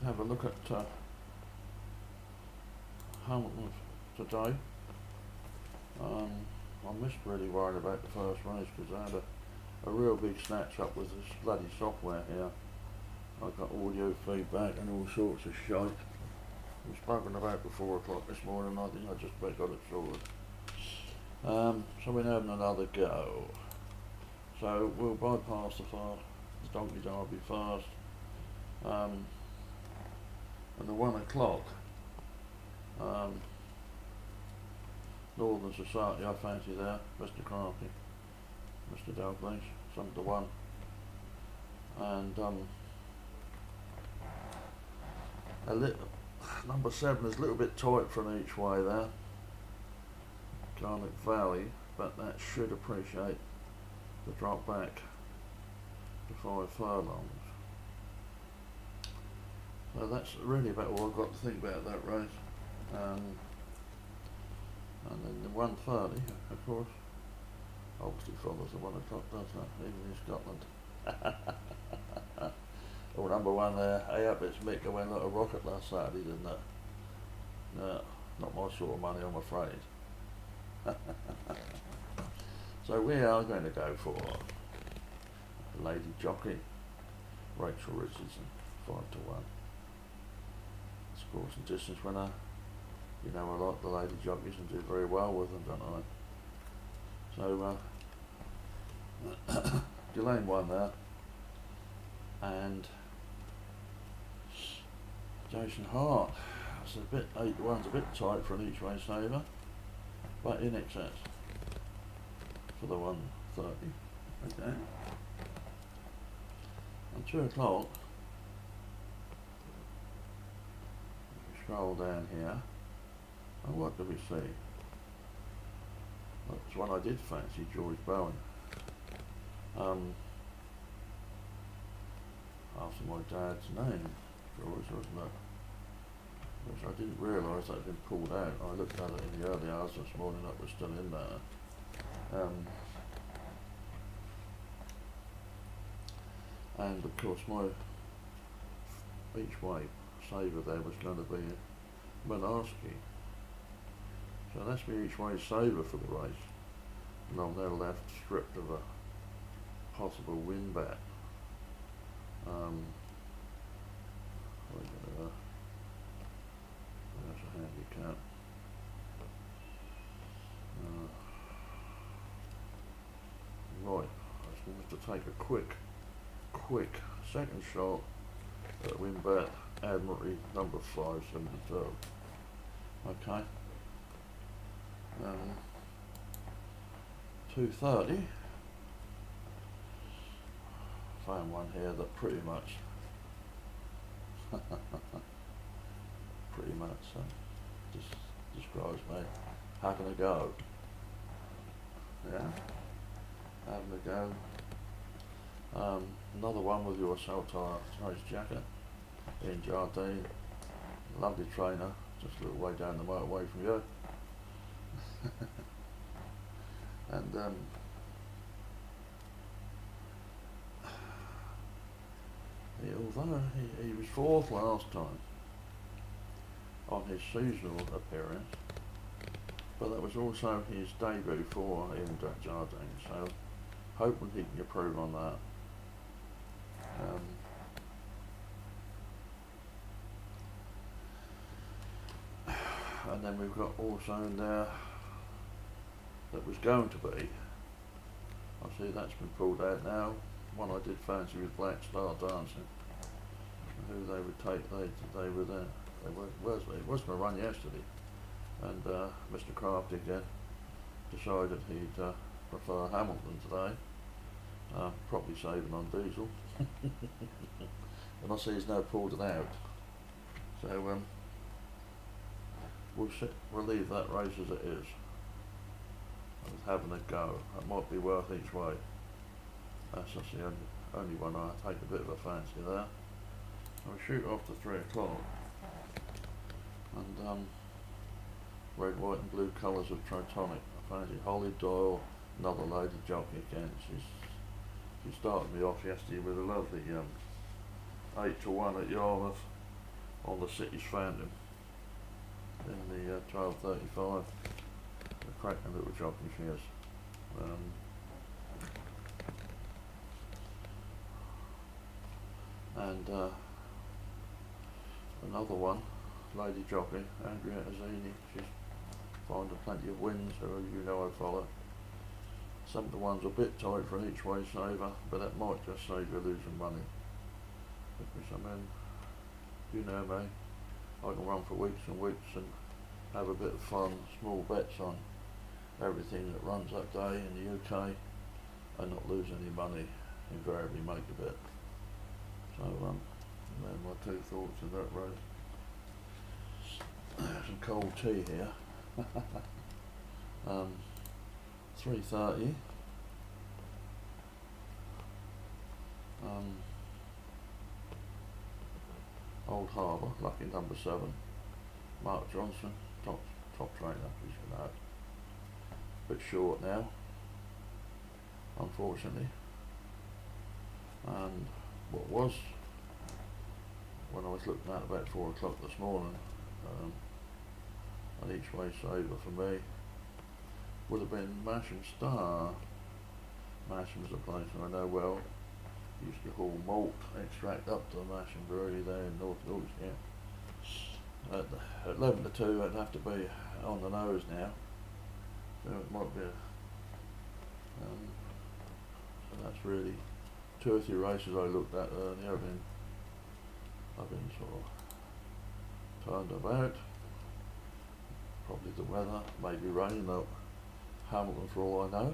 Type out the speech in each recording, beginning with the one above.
have a look at Hamilton today. I'm just really worried about the first race because I had a real big snatch up with this bloody software here. I got audio feedback and all sorts of shite. We've spoken about it 4 o'clock this morning. I think I just about got it sorted. So we're having another go. So we'll bypass the Donkey Derby first. And the 1 o'clock. Northern Society, I fancy there, Mr. Crafty, Mr. Dalgleish, 7-1, and number 7 is a little bit tight from each way there, Garlic Valley, but that should appreciate the drop back to 5 furlongs. So that's really about all I've got to think about that race. And then the 1:30, of course, obviously follows the 1 o'clock, doesn't it? Even in Scotland. Oh, number 1 there. Hey up, it's Mick. I went like a rocket last Saturday, didn't it? No, not my sort of money, I'm afraid. So we are going to go for Lady Jockey, Rachel Richardson, 5-1. Course and distance winner. You know I like the lady jockeys and do very well with them, don't I? So Delane won there, and Jason Hart. That's a bit 8-1's a bit tight for an each way saver, but in excess for the 1:30. Okay. And 2 o'clock. Scroll down here, and what do we see? That's one I did fancy, George Bowen. After my dad's name, George, wasn't it? Which I didn't realise that had been pulled out. I looked at it in the early hours this morning, that was still in there. And of course my each way saver there was going to be Minarski. So that's my each way saver for the race. And I'm now left stripped of a possible win bet. There's a handicap. Right, I just want to take a quick second shot at win bet. Admiralty number 572. Okay. 2:30. Found one here that pretty much just describes me having a go. Yeah, having a go. Another one with your Saltire race jacket. In Jardine, lovely trainer, just a little way down the motorway from you. And although he was 4th last time on his seasonal appearance, but that was also his debut for in Jardine, so hoping he can improve on that. And then we've got also in there that was going to be, I see that's been pulled out now, one I did fancy with Black Star Dancing, who they would take, they were there, it wasn't a run yesterday, and Mr. Craft again decided he'd prefer Hamilton today, probably saving on diesel, and I see he's now pulled it out, so we'll leave that race as it is. I was having a go. That might be worth each way. That's just the only one I take a bit of a fancy there. I'll shoot off to 3 o'clock. And red, white and blue colours of Tritonic. I fancy Holly Doyle, another lady jockey again. She started me off yesterday with a lovely 8-1 at Yarmouth. on the city's fountain in the 1235. A cracking little jockey she is. And another one, lady jockey, Andrea Azzini, she's finding plenty of wins, who you know I follow. Some of the ones are a bit tight for an each way saver, but that might just save you losing money. Because I mean, you know me, I can run for weeks and weeks and have a bit of fun, small bets on everything that runs that day in the UK and not lose any money, invariably make a bit. So they're my two thoughts of that race. Some cold tea here. 3:30. Old Harbour, lucky number 7. Mark Johnson, top trainer, he's going out. Bit short now, unfortunately. And what was, when I was looking at about 4 o'clock this morning, an each way saver for me would have been Masham Star. Masham is a place I know well. Used to haul malt extract up to the Masham Brewery there in North Yorkshire. At 11 to 2, it'd have to be on the nose now. So it might be so that's really 2 or 3 races I looked at earlier. I've been sort of turned about. Probably the weather, maybe rain at Hamilton for all I know.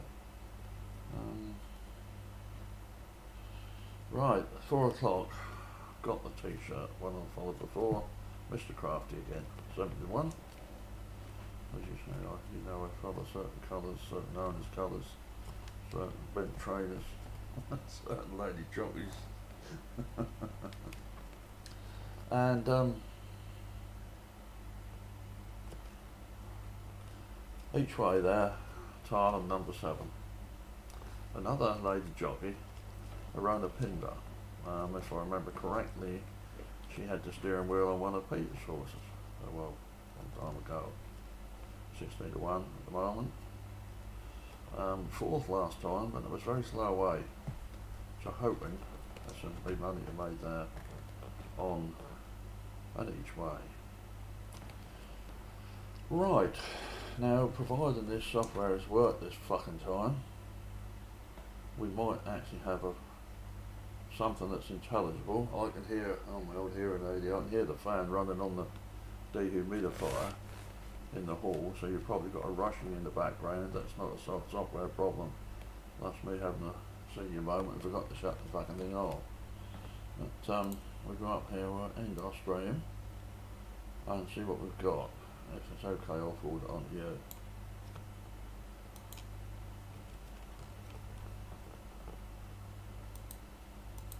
Right, 4 o'clock, got the t-shirt, one I followed before, Mr. Crafty again, 71. As you say, you know I follow certain colours, certain owners' colours, certain bent trainers, certain lady jockeys. And each way there, Thailand number 7. Another lady jockey, Arona Pinder. If I remember correctly, she had the steering wheel on one of Peter's horses. Well, a long time ago. 16 to 1 at the moment. 4th last time, but it was very slow away. So hoping there's some big money to be made there on an each way. Right, now providing this software has worked this fucking time, we might actually have something that's intelligible. I can hear, on my old hearing aid, I can hear the fan running on the dehumidifier in the hall, so you've probably got a rushing in the background. That's not a software problem. That's me having a senior moment and forgot to shut the fucking thing off. But we go up here, we'll end our stream and see what we've got. If it's okay, I'll forward it on to you.